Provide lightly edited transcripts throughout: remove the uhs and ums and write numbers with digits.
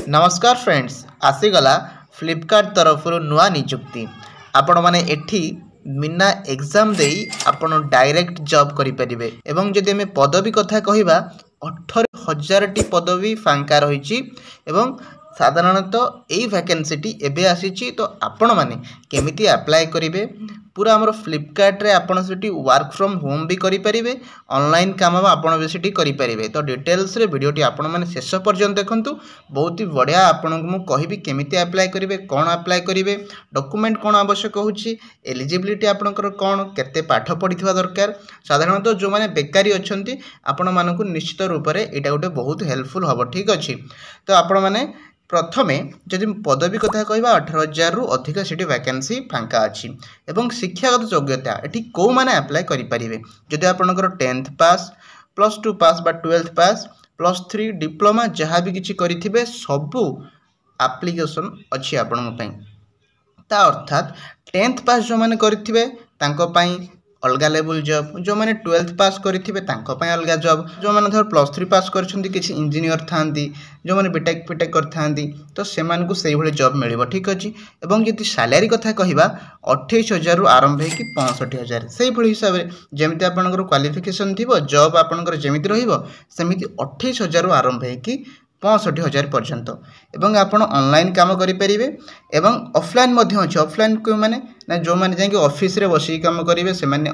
नमस्कार फ्रेंड्स आसीगला फ्लिपकार्ट तरफ नुआ निजुक्ति आपण माने एठी बिना एग्जाम देई आपण डायरेक्ट जॉब करि परिबे एवं जदि हमें पदवी कथा कहिबा 18,000 टी पदवी फांका रहिछि एवं साधारणतः यही वैकेंसी एबे आसीछि। तो आपण माने केमिति अप्लाई करिवे पूरा हमर फ्लिपकार्ट रे आपण सेठी वर्क फ्रॉम होम भी करि परिबे ऑनलाइन काम आपण भी सेठी करि परिबे। तो डिटेल्स रे वीडियोटी आपण माने शेष पर्यंत देखंतु बहुत ही बढ़िया आपण को मु कहिबी केमिति अप्लाई करिवे कोन अप्लाई करिवे डॉक्यूमेंट कोन आवश्यक होछि एलिजिबिलिटी आपनकर कोन केते पाठ पढिथिबा दरकार साधारणतः जो माने बेकारी अछंती आपण मानकु निश्चित रूप रे एटा गोटे बहुत हेल्पफुल हबो। ठीक अछि तो आपण माने प्रथमे जदि पदवी कथा कहवा 18,000 रु अधिक सीट वैकेंसी फांका अच्छी एवं शिक्षागत योग्यता एटी को माने अप्लाई करि परिबे जदि आपनकर 10th पास +2 पास बा 12th पास +3 डिप्लोमा जहाँ भी किछि करिथिबे सबु एप्लीकेशन अच्छी आपण पई ता अर्थात 10th पास जो माने करिथिबे तांको पई अलगा लेवल जॉब जो माने 12th पास करिथिबे तांको पई अलगा जॉब जो माने धर +3 पास करछंती किछि इंजीनियर थांती जो माने बीटेक पीटेक करथांती तो सेमान को सही भले जॉब मिलिबो। ठीक अछि एवं यदि सैलरी कथा कहिबा 28,000 रु आरंभ हे कि 65,000 सही भले हिसाब रे जेमिति आपनकर क्वालिफिकेशन थिबो जॉब आपनकर जेमिति रहिबो सेमिति 28,000 रु आरंभ हे कि 65,000 पर्यंत एवं आपण ऑनलाइन काम करि परिबे एवं ऑफलाइन मध्ये अछि ऑफलाइन को माने ना जो माने जाय कि ऑफिस रे बसी काम करिवे से माने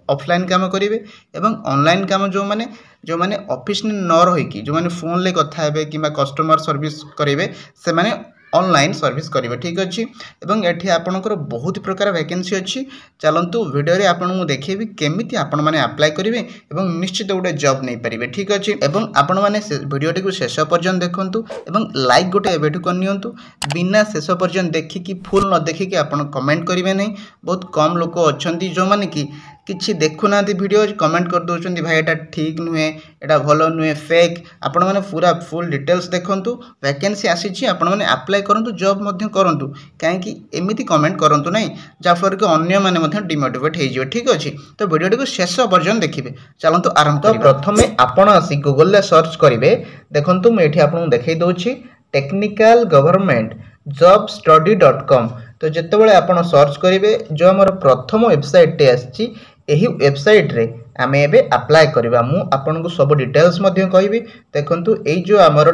ऑफलाइन काम करिवे एवं ऑनलाइन काम जो माने ऑफिस न रही कि जो माने फोन ले कथा हेबे किबा कस्टमर सर्विस करिवे से माने ऑनलाइन सर्विस करिवे। ठीक अछि एवं एठी आपनकर बहुत प्रकार वैकेंसी अछि चलंतु वीडियो रे आपन मु देखेबी केमिति आपन माने अप्लाई करिवे एवं निश्चित गोटे जॉब नै परिबे। ठीक अछि एवं आपन माने वीडियोटी को शेष पर्यंत देखंतु एवं लाइक गोटे एबेठु करनियंतु बिना शेष पर्यंत देखि कि फुल न देखि कि आपन कमेंट करिवे नै बहुत कम लोक अछंती जो माने कि किछि देखु नांती वीडियो कमेंट कर दोछंती भाई एटा ठीक नुहे एटा भलो नुहे फेक आपण माने पूरा फुल डिटेल्स देखंतु वैकेंसी आसीछि आपण माने अप्लाई करंतु जॉब मध्ये करंतु काहे कि एमिति कमेंट करंतु नै जा फर के अन्य माने मध्ये डिमोटिवेट हे जिवो। ठीक अछि तो वीडियोटी को शेष पर्यंत देखिबे चलंतु आरंभ तो प्रथमे आपण आसी गूगल ले सर्च करिवे देखंतु मैं एठी आपन देखै दोछि टेक्निकल गवर्नमेंट jobstudy.com तो जेते बेले आपण सर्च करिवे जो हमर प्रथम वेबसाइट टे आछि एही वेबसाइट रे आमे एबे अप्लाई करबा मु आपन को सब डिटेल्स मध्ये कहबी देखंतु एई जो हमर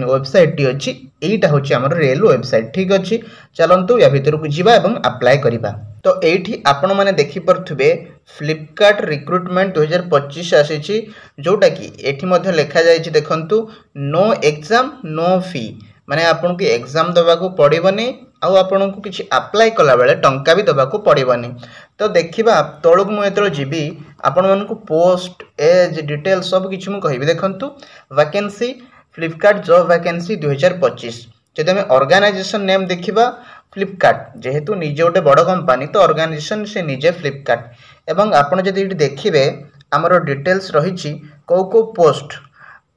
वेबसाइट टी अछि एईटा होछि हमर रेल वेबसाइट। ठीक अछि चलंतु या भीतर को जिबा एवं अप्लाई करबा तो एठी आपण माने देखि परथुबे फ्लिपकार्ट रिक्रूटमेंट 2025 आसीछि जोटा कि एठी मध्ये लिखा जायछि देखंतु नो एग्जाम नो फी माने आपन के एग्जाम दबा को पड़िबनी आउ आपन को किछि अप्लाई कला बेले टंका भी दबा को पड़िबनी। तो देखिबा तळुक मु एतरो जिबी आपन मन को पोस्ट एज डिटेल सब किछि मु कहिबी देखंतु वैकेंसी फ्लिपकार्ट जॉब वैकेंसी 2025 जदि हम ऑर्गेनाइजेशन नेम देखिबा फ्लिपकार्ट जेहेतु निजे गोटे बड़ कंपनी तो ऑर्गेनाइजेशन से निजे फ्लिपकार्ट एवं आपन जदि इटी देखिबे हमर डिटेल्स रहिछि को post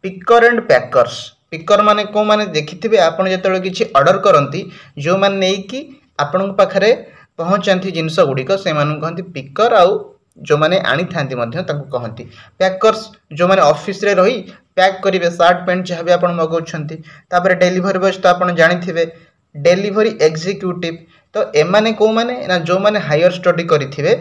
picker and packers picker माने को माने देखिथिबे आपण जेतळे किछि ऑर्डर करंती जो माने नै कि आपण पाखरे पहुंचंती जिंस गुडिक से मान कहंती पिकर आउ जो माने आनी थांती मध्ये ताकू कहंती पैकर्स जो माने ऑफिस रे रही पैक करिवे शर्ट पैंट जहाँ भी आपण मगौछंती तापर डिलीवरी बॉय तो आपण जानिथिबे डिलीवरी एग्जीक्यूटिव तो एमाने को माने ना जो माने हायर स्टडी करिथिबे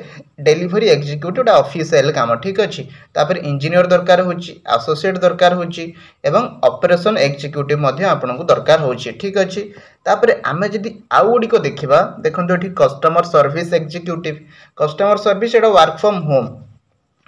डिलीवरी एग्जीक्यूटिव ऑफिशियल काम। ठीक अछि तापर इंजीनियर दरकार होची एसोसिएट दरकार होची एवं ऑपरेशन एग्जीक्यूटिव मध्ये आपन को दरकार होची। ठीक अछि तापर आमे जदी आउ गुडी को देखिबा देखंतो एठी customer service executive customer service Etah work from home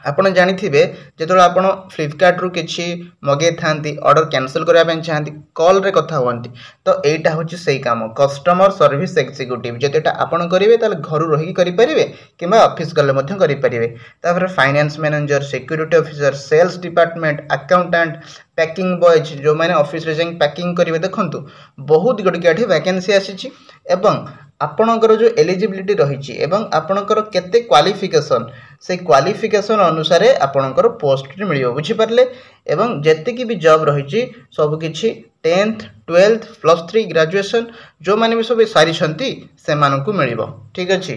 आपण जानिथिबे जेतोला आपण फ्लिपकार्ट रु किछि मगे थांती ऑर्डर कैंसिल करबा ପାଇଁ चाहंती कॉल रे कथा होंती तो एटा होची सही काम कस्टमर सर्विस एग्जीक्यूटिव जेतेटा आपण करिवे ताले घर रही करि परिवे किबा ऑफिस गले मध्ये करि परिवे तापर finance manager security officer sales department accountant packing boys जो माने ऑफिस रे जाई पैकिंग करिवे देखंतु बहुत गडी काठी वैकेंसी आसीची एवं आपणकर जो एलिजिबिलिटी रही एवं आपणकर केते क्वालिफिकेशन से क्वालिफिकेशन अनुसार आपणकर पोस्ट मिलियो बुझी पारले एवं जेते की भी जॉब रही सब किछि 10th 12th +3 ग्रेजुएशन जो माने भी सब सारी छंती से मानकु मिलिबो। ठीक अछि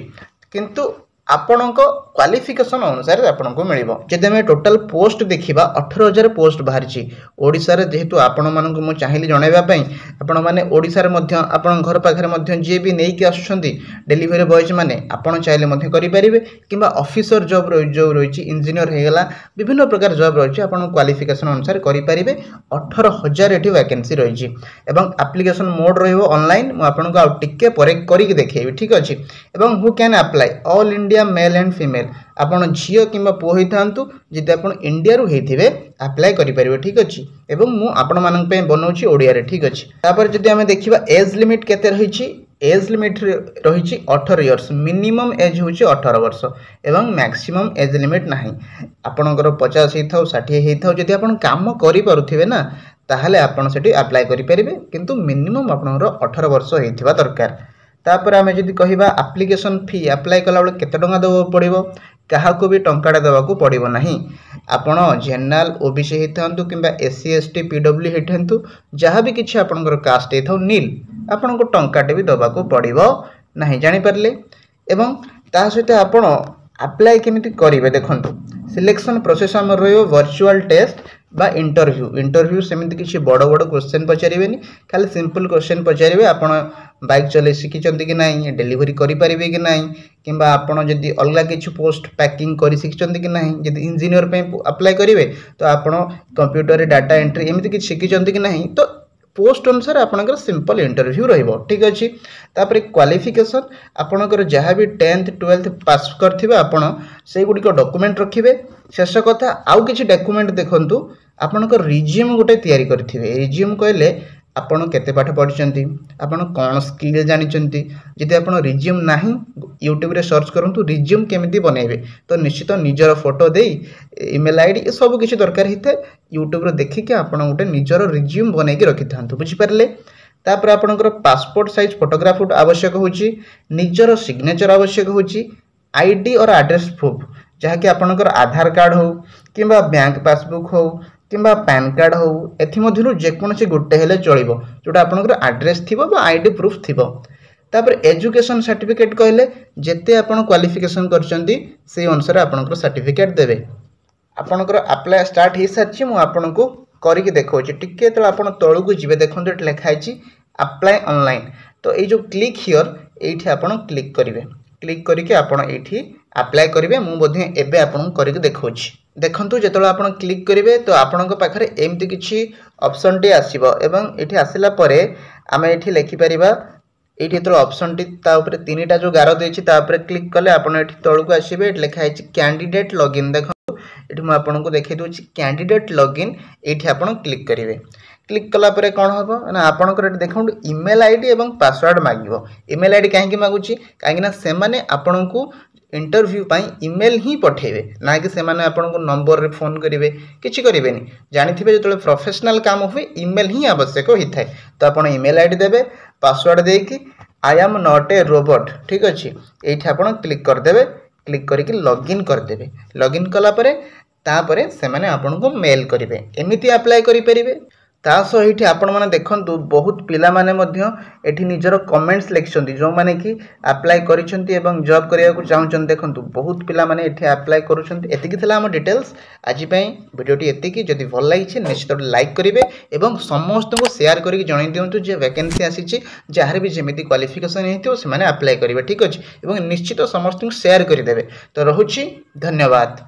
किंतु ଆପଣଙ୍କ କ୍ୱାଲିଫିକେସନ ଅନୁସାରେ ଆପଣଙ୍କୁ ମିଳିବ। ଯଦି ଆମେ ଟୋଟାଲ ପୋଷ୍ଟ ଦେଖିବା 18,000 ପୋଷ୍ଟ ବାହାରିଛି ଓଡ଼ିଶାରେ। ଯେହେତୁ ଆପଣମାନଙ୍କୁ ମୁଁ ଚାହିଁଲି ଜଣାଇବା ପାଇଁ, ଆପଣମାନେ ଓଡ଼ିଶାରେ ମଧ୍ୟ ଆପଣଙ୍କ ଘର ପାଖରେ ମଧ୍ୟ ଯିଏ ବି ନେଇକି ଆସୁଛନ୍ତି ଡେଲିଭରି ବଏଜ୍ ମାନେ, ଆପଣ ଚାହିଁଲେ ମଧ୍ୟ କରିପାରିବେ। କିମ୍ବା ଅଫିସର ଜବ୍ ଯେଉଁ ରହିଛି, ଇଞ୍ଜିନିୟର ହେଇଗଲା, ବିଭିନ୍ନ ପ୍ରକାର ଜବ୍ ରହିଛି, ଆପଣଙ୍କ କ୍ୱାଲିଫିକେସନ ଅନୁସାରେ କରିପାରିବେ। 18,000 ଏଠି ଭ୍ୟାକେନ୍ସି ରହିଛି ଏବଂ ଆପ୍ଲିକେସନ ମୋଡ୍ ରହିବ ଅନଲାଇନ୍। ମୁଁ ଆପଣଙ୍କୁ ଆଉ ଟିକେ ପରେ କରିକି ଦେଖେଇବି, ଠିକ୍ ଅଛି। ଏବଂ who can apply? All India male and female. आपण झील कि पुओ होता जदि आप इंडिया रु आप्लाय करेंगे, ठीक अच्छे। एवं मुझे बनाऊँगी ओडिया रे, ठीक अच्छे। तापर जदि आम देखा एज लिमिट केते रही, एज लिमिट रही 18 इयर्स। मिनिमम एज हूँ 18 वर्ष एवं मैक्सिमम एज लिमिट ना। आपणकर 50 होता 60 होता जदि आप काम करें ना, ताहले आपन सेठी अप्लाई करेंगे, किंतु मिनिमम आपनकर 18 वर्ष होइथिबा दरकार। तापर आम जदि कहवा एप्लिकेशन फी अप्लाई कला बेले केते टंका देवा पड़ो, क्या भी टंकाटा देवाक पड़ो ना। आपण जेनराल ओबीसी होता कि एससी एसटी पीडब्ल्यू होता, जहाँ भी किसी आपंकर कास्ट होता नील, आपण को टंकाटे भी देवाक पड़ो ना। जानीपारे। एवं ता सहित आपण अप्लाई केमिति करेंगे देखो, सिलेक्शन प्रोसेस आम रही वर्चुअल टेस्ट बा इंटरव्यू। इंटरव्यू सेमती किसी बड़ बड़ क्वेश्चन पचारे, खाली सिंपल क्वेश्चन पचारे आपण बाइक चले शिखिंट कि ना, डेलीवरी करेंगे कि ना, कि आपड़ जदि अलग किसी पोस्ट पैकिंग कर शिखिंट कि ना। जब इंजीनियर अप्लाई करेंगे तो आपड़ कंप्यूटर डाटा एंट्री एमती किसी शिखिंट कि ना, तो पोस्ट अनुसार आपंकर सिंपल इंटरव्यू रहिबो, ठीक अच्छे। तापर क्वालिफिकेशन आपंकर जहाँ भी 10th 12th पास करथिबे आपण से गुडी को डॉक्यूमेंट रखिबे। शेष कथा आउ किछि डॉक्यूमेंट देखंतु, आपंकर रिज्यूम गोटे तैयारी करथिबे। रिज्यूम कहले आपण केते पाठ पढ़िचंती, आपण कौन स्किल जानिचंती। जदि आपण रिज्यूम नाही, यूट्यूब रे सर्च करंतु रिज्यूम केमिति बनेबे, तो निश्चित निजर फोटो देई ईमेल आईडी ए सब किछि दरकार हिते। यूट्यूब रे देखिके आपण गोटे निजर रिज्यूम बनेकी रखि थांतु, बुझि पारले। तापर आपणकर पासपोर्ट साइज फोटोग्राफ आवश्यक होची, निजर सिग्नेचर आवश्यक होची, आईडी और एड्रेस प्रूफ, जहाँकि आपणकर आधार कार्ड हो कि बैंक पासबुक हो कि पैन कार्ड हो, एमध्य जेकोसी गोटे हेले चलो, जोटा आपंकर एड्रेस थी आईडी प्रूफ थी। तापर एजुकेशन सर्टिफिकेट कहले जेते आपण क्वालिफिकेशन करचंती से अनुसार आपंकर सर्टिफिकेट देवे। आपंकर अप्लाई स्टार्ट हो सारी, मुझे आपको करके देखा टिके तो आप तौक जी देखो ये लिखाई अप्लाई ऑनलाइन। तो ये जो क्लिक हियर ये आप क्लिक करेंगे, क्लिक करके आपड़ ये अप्लाई करेंगे। मुझे एवं आपको करके देखा देखूँ जो आप क्लिक करेंगे तो आपण पाखे एमती किसी ऑप्शन टी आसो। ये आसला आम ये लिखिपर ये जो ऑप्शन टी तापर 3टा जो गार देती क्लिक कले आप तौक आसवे। लिखाई कैंडिडेट लॉगिन, देखो ये मुझे आपको देखा दूसरी कैंडिडेट लॉगिन। ये आप क्लिक करेंगे, क्लिक कला परे कौन हम ना आपंकर देखो ईमेल आईडी और पासवर्ड मांगो। ईमेल आईडी कहीं मागुची कहीं से आपन को इंटरव्यू पाई ईमेल ही पठेबे, ना कि से माने आपन को नंबर रे फोन करेंगे, किसी करेंगे। जानिथिबे जो प्रोफेशनल काम हुए ईमेल ही आवश्यक होता है। तो आप ईमेल आईडी देवे, पासवर्ड देकी I am not a robot, ठीक अच्छे। ये आप क्लिक करदे, क्लिक करके लॉगिन करदे। लॉगिन कलापर तापरे से माने आपन को मेल करेंगे, एमती अप्लाई करेंगे। ता सहित आपण मैंने देखु बहुत पिला माने मध्य एठी निजर कमेंट्स लिखिं, जो मैंने कि अप्लाई करिसेंती एवं जॉब करिया को चाहूचन। देखु बहुत पिला माने एठी अप्लाई करूछंती। एतिकी थिला हम डिटेल्स आज पई वीडियोटी एतिकी। जदि भल लागिছে निश्चित लाइक करेंगे और समस्त को शेयर करके जणाई दिंतु जे वैकेंसी आसी जार भी जमी क्वालिफिकेशन होती से अप्लाई करेंगे, ठीक अच्छे। और निश्चित समस्त को शेयर करदे। तो रहुछि, धन्यवाद।